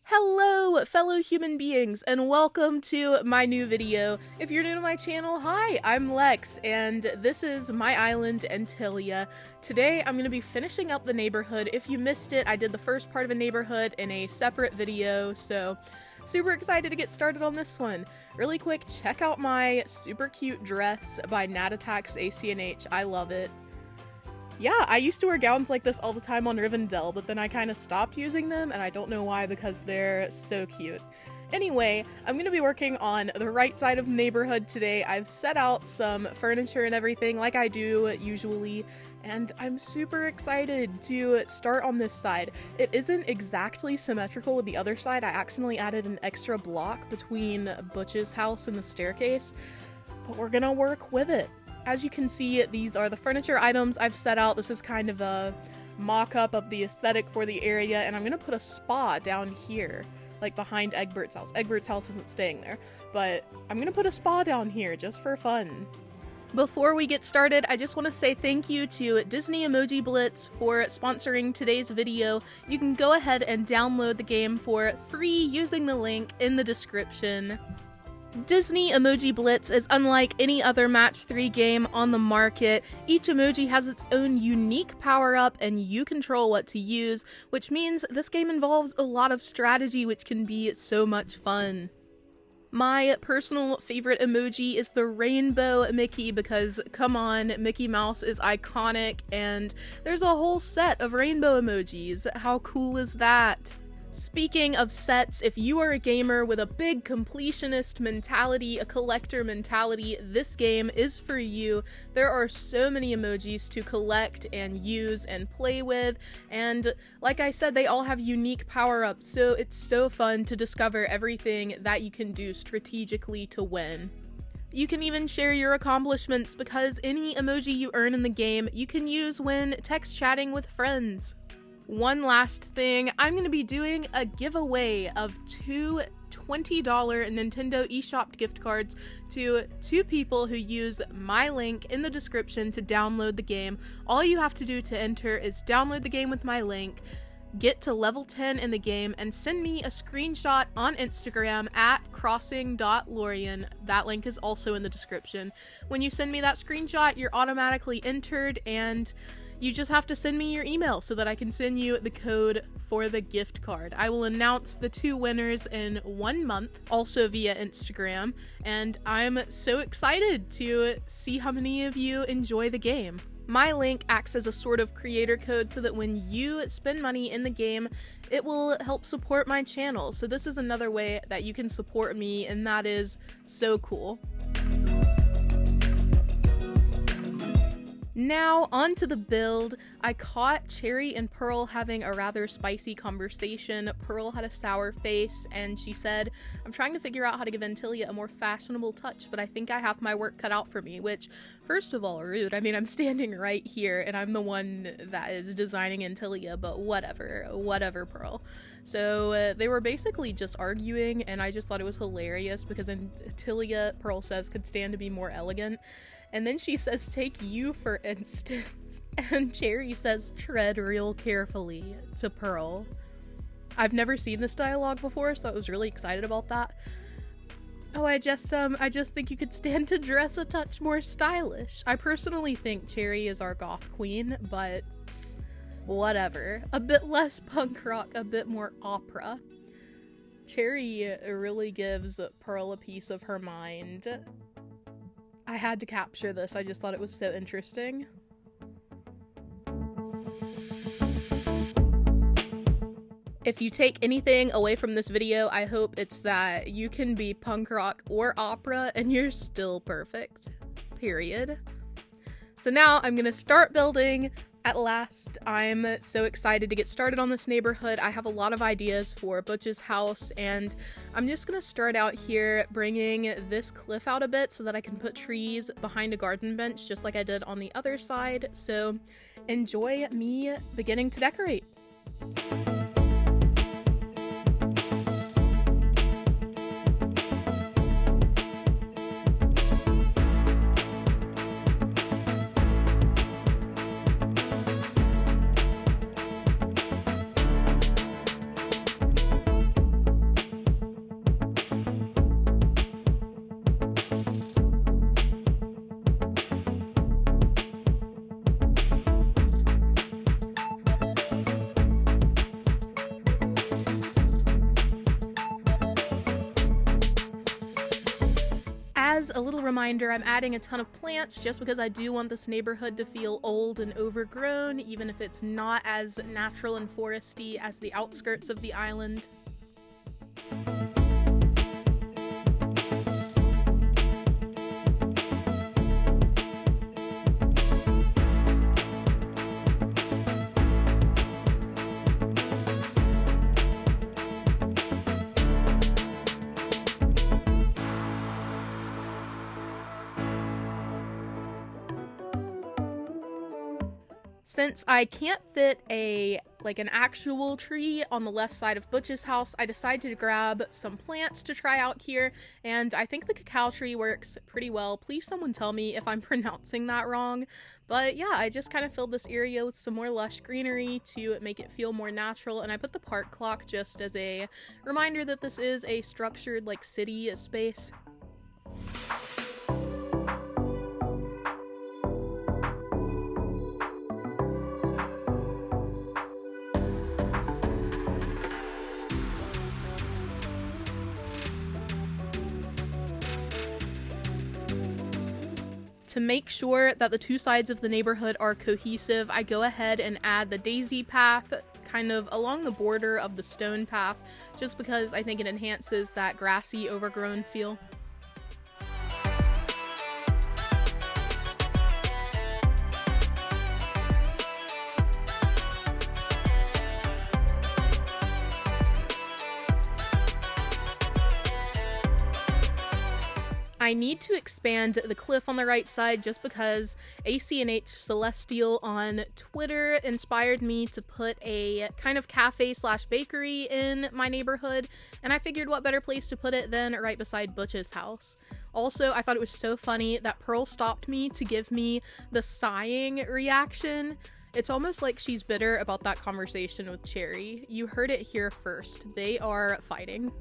Hello, fellow human beings, and welcome to my new video. If you're new to my channel, hi, I'm Lex, and this is my island, Antillia. Today, I'm going to be finishing up the neighborhood. If you missed it, I did the first part of a neighborhood in a separate video, so super excited to get started on this one. Really quick, check out my super cute dress by Natatax ACNH. I love it. Yeah, I used to wear gowns like this all the time on Rivendell, but then I kind of stopped using them, and I don't know why because they're so cute. Anyway, I'm going to be working on the right side of the neighborhood today. I've set out some furniture and everything like I do usually, and I'm super excited to start on this side. It isn't exactly symmetrical with the other side. I accidentally added an extra block between Butch's house and the staircase, but we're gonna work with it. As you can see, these are the furniture items I've set out. This is kind of a mock-up of the aesthetic for the area, and I'm gonna put a spa down here, like behind Egbert's house. Egbert's house isn't staying there, but I'm gonna put a spa down here just for fun. Before we get started, I just want to say thank you to Disney Emoji Blitz for sponsoring today's video. You can go ahead and download the game for free using the link in the description. Disney Emoji Blitz is unlike any other Match 3 game on the market. Each emoji has its own unique power-up and you control what to use, which means this game involves a lot of strategy, which can be so much fun. My personal favorite emoji is the rainbow Mickey because, come on, Mickey Mouse is iconic and there's a whole set of rainbow emojis. How cool is that? Speaking of sets, if you are a gamer with a big completionist mentality, a collector mentality, this game is for you. There are so many emojis to collect and use and play with, and like I said, they all have unique power-ups, so it's so fun to discover everything that you can do strategically to win. You can even share your accomplishments because any emoji you earn in the game you can use when text chatting with friends. One last thing, I'm going to be doing a giveaway of two $20 Nintendo eShop gift cards to two people who use my link in the description to download the game. All you have to do to enter is download the game with my link, get to level 10 in the game, and send me a screenshot on Instagram at crossing.lorian. That link is also in the description. When you send me that screenshot, you're automatically entered, and you just have to send me your email so that I can send you the code for the gift card. I will announce the two winners in 1 month, also via Instagram, and I'm so excited to see how many of you enjoy the game. My link acts as a sort of creator code so that when you spend money in the game, it will help support my channel. So this is another way that you can support me, and that is so cool. Now, on to the build. I caught Cherry and Pearl having a rather spicy conversation. Pearl had a sour face, and she said, "I'm trying to figure out how to give Antillia a more fashionable touch, but I think I have my work cut out for me," which, first of all, rude. I mean, I'm standing right here, and I'm the one that is designing Antillia, but whatever, Pearl. So, they were basically just arguing, and I just thought it was hilarious because Antillia, Pearl says, could stand to be more elegant. And then she says, "Take you, for instance." And Cherry says, "Tread real carefully," to Pearl. I've never seen this dialogue before, so I was really excited about that. Oh, I just think you could stand to dress a touch more stylish. I personally think Cherry is our goth queen, but whatever. A bit less punk rock, a bit more opera. Cherry really gives Pearl a piece of her mind. I had to capture this, I just thought it was so interesting. If you take anything away from this video, I hope it's that you can be punk rock or opera and you're still perfect. Period. So now I'm gonna start building. At last, I'm so excited to get started on this neighborhood. I have a lot of ideas for Butch's house, and I'm just gonna start out here bringing this cliff out a bit so that I can put trees behind a garden bench just like I did on the other side. So enjoy me beginning to decorate. as a little reminder, I'm adding a ton of plants just because I do want this neighborhood to feel old and overgrown, even if it's not as natural and foresty as the outskirts of the island. Since I can't fit an actual tree on the left side of Butch's house, I decided to grab some plants to try out here, and I think the cacao tree works pretty well. Please someone tell me if I'm pronouncing that wrong. But yeah, I just kind of filled this area with some more lush greenery to make it feel more natural, and I put the park clock just as a reminder that this is a structured city space. To make sure that the two sides of the neighborhood are cohesive, I go ahead and add the daisy path kind of along the border of the stone path, just because I think it enhances that grassy, overgrown feel. I need to expand the cliff on the right side just because ACNH Celestial on Twitter inspired me to put a kind of cafe slash bakery in my neighborhood, and I figured what better place to put it than right beside Butch's house. Also, I thought it was so funny that Pearl stopped me to give me the sighing reaction. It's almost like she's bitter about that conversation with Cherry. You heard it here first. They are fighting.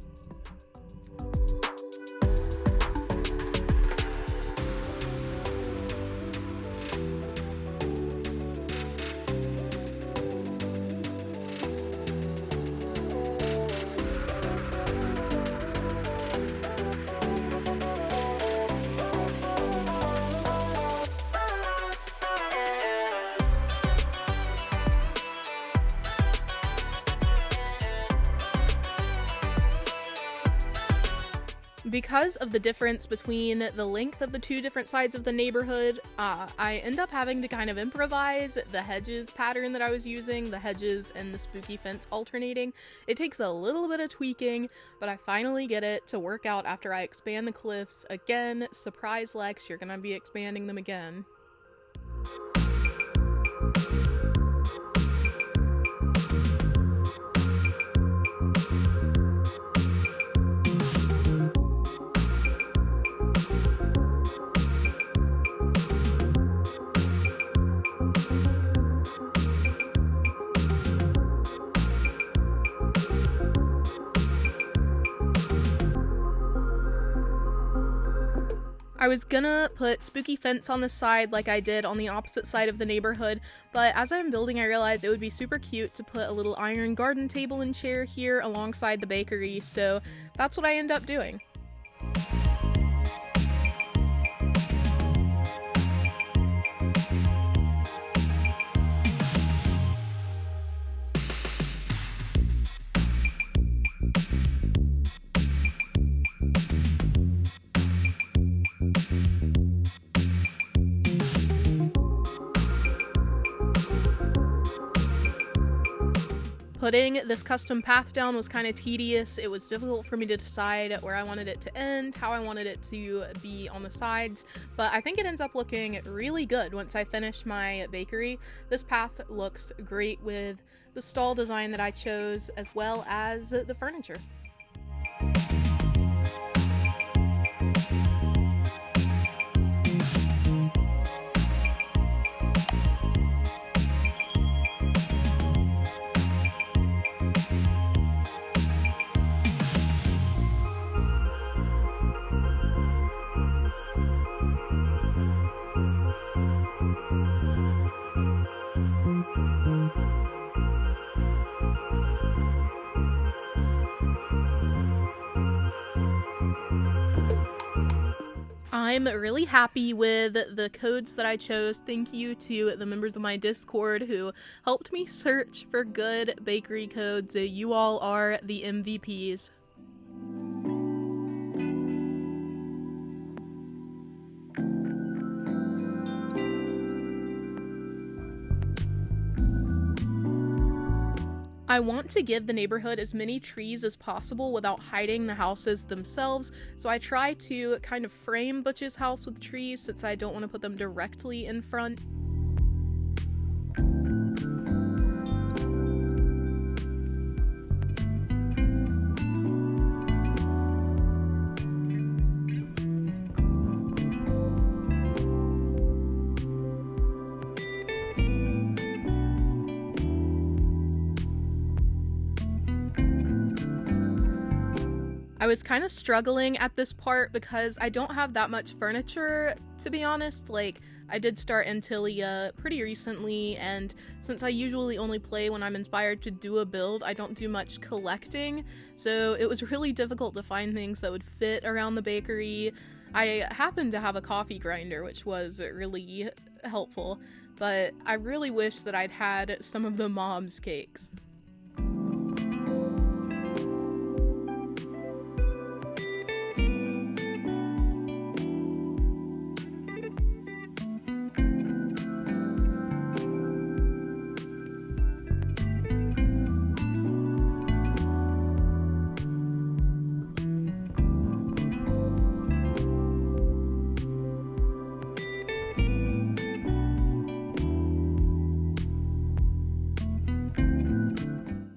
Because of the difference between the length of the two different sides of the neighborhood, I end up having to kind of improvise the hedges pattern that I was using, the hedges and the spooky fence alternating. It takes a little bit of tweaking, but I finally get it to work out after I expand the cliffs. Again, surprise Lex, you're gonna be expanding them again. I was gonna put spooky fence on the side like I did on the opposite side of the neighborhood, but as I'm building I realized it would be super cute to put a little iron garden table and chair here alongside the bakery, so that's what I end up doing. Putting this custom path down was kind of tedious. It was difficult for me to decide where I wanted it to end, how I wanted it to be on the sides, but I think it ends up looking really good once I finish my bakery. This path looks great with the stall design that I chose, as well as the furniture. I'm really happy with the codes that I chose. Thank you to the members of my Discord who helped me search for good bakery codes. You all are the MVPs. I want to give the neighborhood as many trees as possible without hiding the houses themselves, so I try to kind of frame Butch's house with trees since I don't want to put them directly in front. I was kind of struggling at this part because I don't have that much furniture, to be honest. Like, I did start Antillia pretty recently, and since I usually only play when I'm inspired to do a build, I don't do much collecting, so it was really difficult to find things that would fit around the bakery. I happened to have a coffee grinder, which was really helpful, but I really wish that I'd had some of the mom's cakes.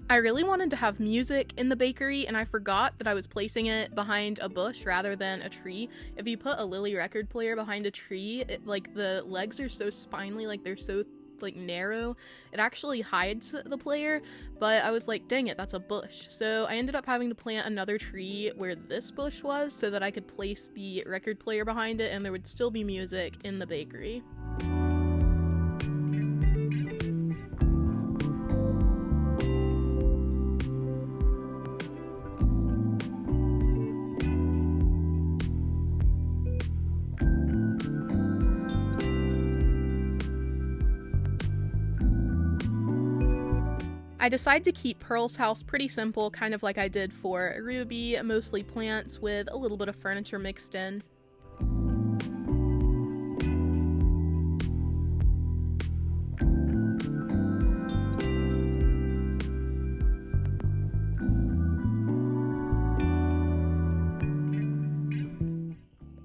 I really wanted to have music in the bakery, and I forgot that I was placing it behind a bush rather than a tree. If you put a Lily record player behind a tree, like the legs are so spindly, like they're so narrow, it actually hides the player. But I was like, dang it, that's a bush. So I ended up having to plant another tree where this bush was so that I could place the record player behind it and there would still be music in the bakery. I decided to keep Pearl's house pretty simple, kind of like I did for Ruby, mostly plants with a little bit of furniture mixed in.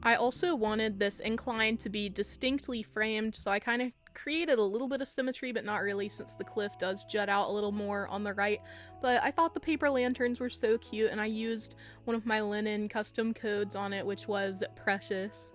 I also wanted this incline to be distinctly framed, so I kind of created a little bit of symmetry, but not really, since the cliff does jut out a little more on the right. But I thought the paper lanterns were so cute, and I used one of my linen custom codes on it, which was Precious.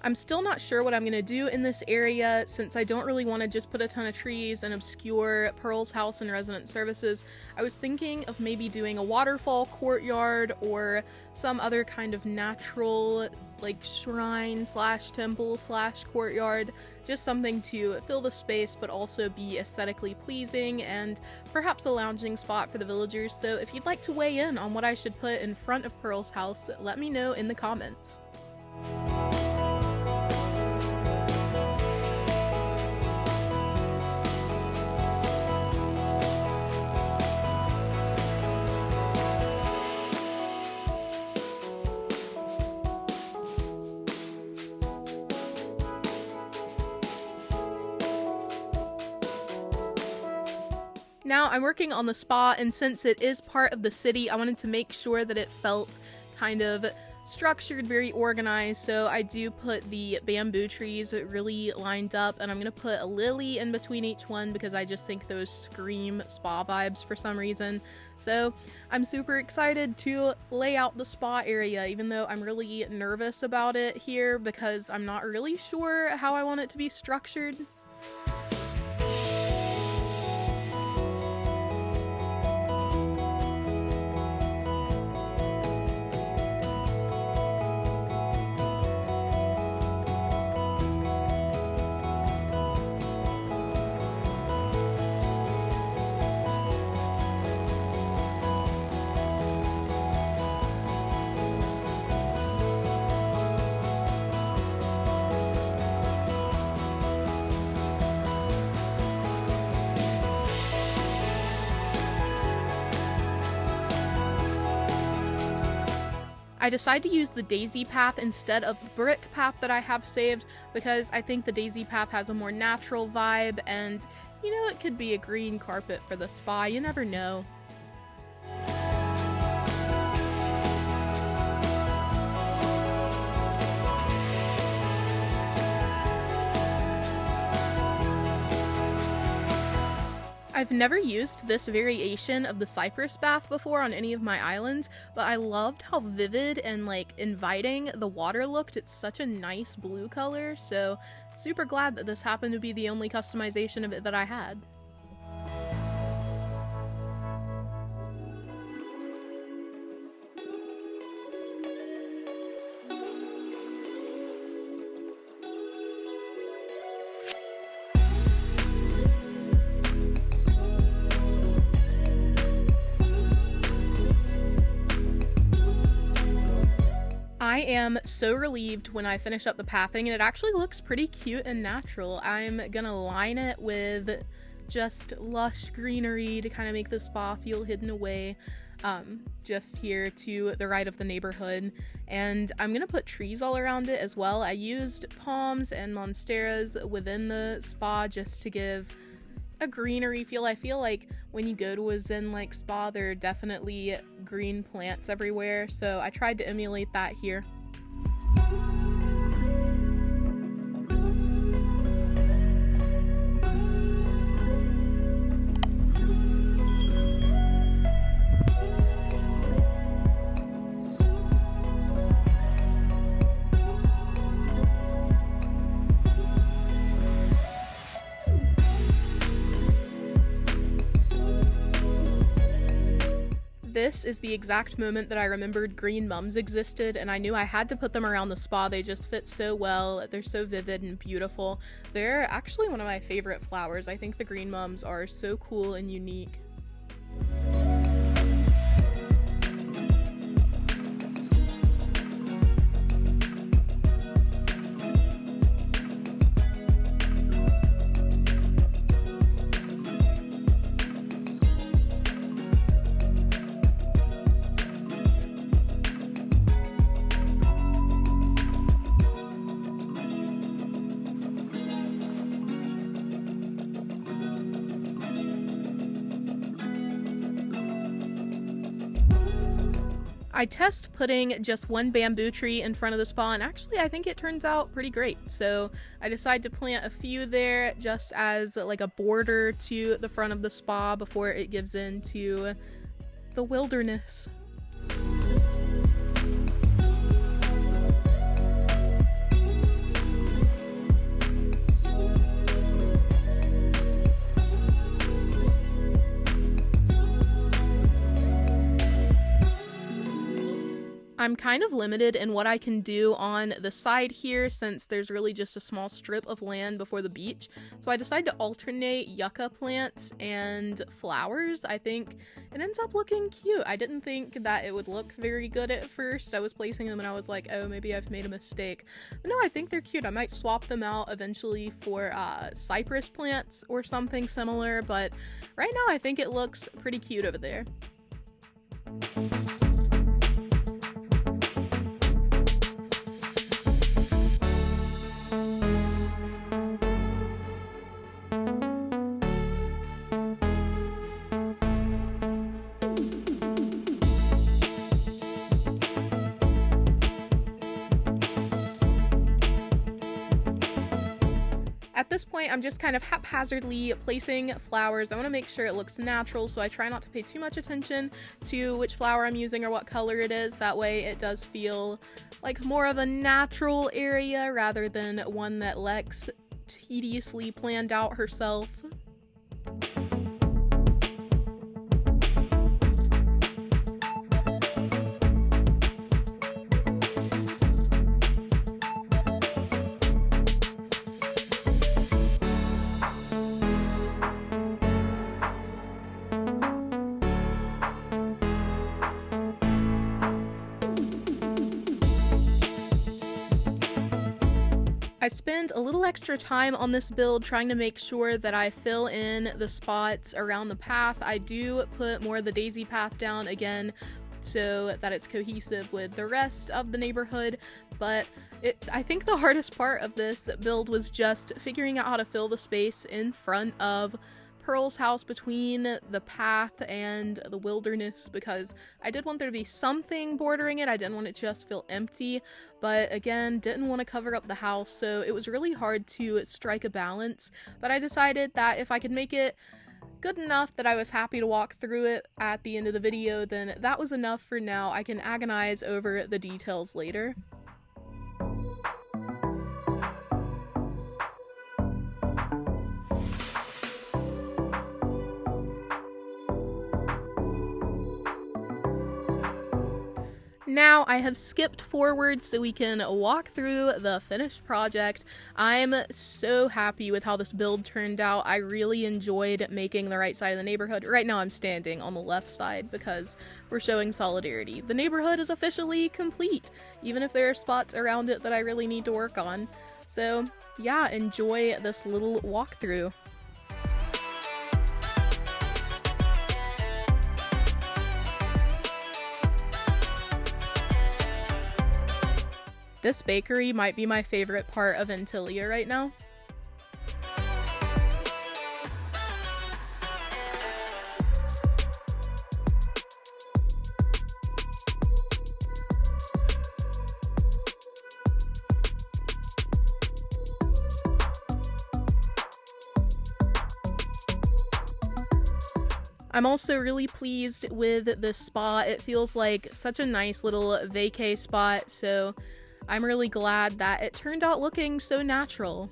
I'm still not sure what I'm going to do in this area, since I don't really want to just put a ton of trees and obscure Pearl's house and resident services. I was thinking of maybe doing a waterfall courtyard or some other kind of natural, like, shrine slash temple slash courtyard, just something to fill the space but also be aesthetically pleasing, and perhaps a lounging spot for the villagers. So if you'd like to weigh in on what I should put in front of Pearl's house, let me know in the comments. Now I'm working on the spa, and since it is part of the city, I wanted to make sure that it felt kind of structured, very organized. So I do put the bamboo trees really lined up, and I'm gonna put a lily in between each one because I just think those scream spa vibes for some reason. So I'm super excited to lay out the spa area, even though I'm really nervous about it here because I'm not really sure how I want it to be structured. I decide to use the daisy path instead of the brick path that I have saved because I think the daisy path has a more natural vibe, and you know, it could be a green carpet for the spa, you never know. I've never used this variation of the cypress bath before on any of my islands, but I loved how vivid and like inviting the water looked. It's such a nice blue color, so super glad that this happened to be the only customization of it that I had. I am so relieved when I finish up the pathing, and it actually looks pretty cute and natural. I'm gonna line it with just lush greenery to kind of make the spa feel hidden away, just here to the right of the neighborhood. And I'm gonna put trees all around it as well. I used palms and monsteras within the spa just to give a greenery feel. I feel like when you go to a zen-like spa, there are definitely green plants everywhere, so I tried to emulate that here. This is the exact moment that I remembered green mums existed, and I knew I had to put them around the spa. They just fit so well. They're so vivid and beautiful. They're actually one of my favorite flowers. I think the green mums are so cool and unique. I test putting just one bamboo tree in front of the spa, and actually I think it turns out pretty great. So I decided to plant a few there just as like a border to the front of the spa before it gives into the wilderness. I'm kind of limited in what I can do on the side here since there's really just a small strip of land before the beach. So I decided to alternate yucca plants and flowers. I think it ends up looking cute. I didn't think that it would look very good at first. I was placing them and I was like, oh, maybe I've made a mistake. But no, I think they're cute. I might swap them out eventually for cypress plants or something similar, but right now I think it looks pretty cute over there. At this point, I'm just kind of haphazardly placing flowers. I want to make sure it looks natural, so I try not to pay too much attention to which flower I'm using or what color it is. That way it does feel like more of a natural area rather than one that Lex tediously planned out herself. I spent a little extra time on this build trying to make sure that I fill in the spots around the path. I do put more of the daisy path down again so that it's cohesive with the rest of the neighborhood, but I think the hardest part of this build was just figuring out how to fill the space in front of Pearl's house between the path and the wilderness, because I did want there to be something bordering it. I didn't want it to just feel empty, but again, didn't want to cover up the house, so it was really hard to strike a balance. But I decided that if I could make it good enough that I was happy to walk through it at the end of the video, then that was enough for now. I can agonize over the details later. Now I have skipped forward so we can walk through the finished project. I'm so happy with how this build turned out. I really enjoyed making the right side of the neighborhood. Right now I'm standing on the left side because we're showing solidarity. The neighborhood is officially complete, even if there are spots around it that I really need to work on. So yeah, enjoy this little walkthrough. This bakery might be my favorite part of Antillia right now. I'm also really pleased with this spot. It feels like such a nice little vacay spot, so I'm really glad that it turned out looking so natural.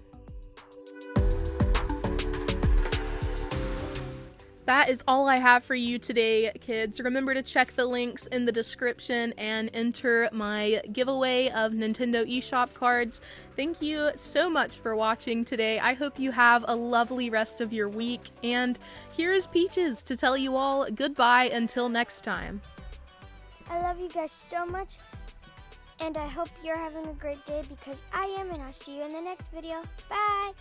That is all I have for you today, kids. Remember to check the links in the description and enter my giveaway of Nintendo eShop cards. Thank you so much for watching today. I hope you have a lovely rest of your week, and here's Peaches to tell you all goodbye until next time. I love you guys so much, and I hope you're having a great day because I am, and I'll see you in the next video. Bye!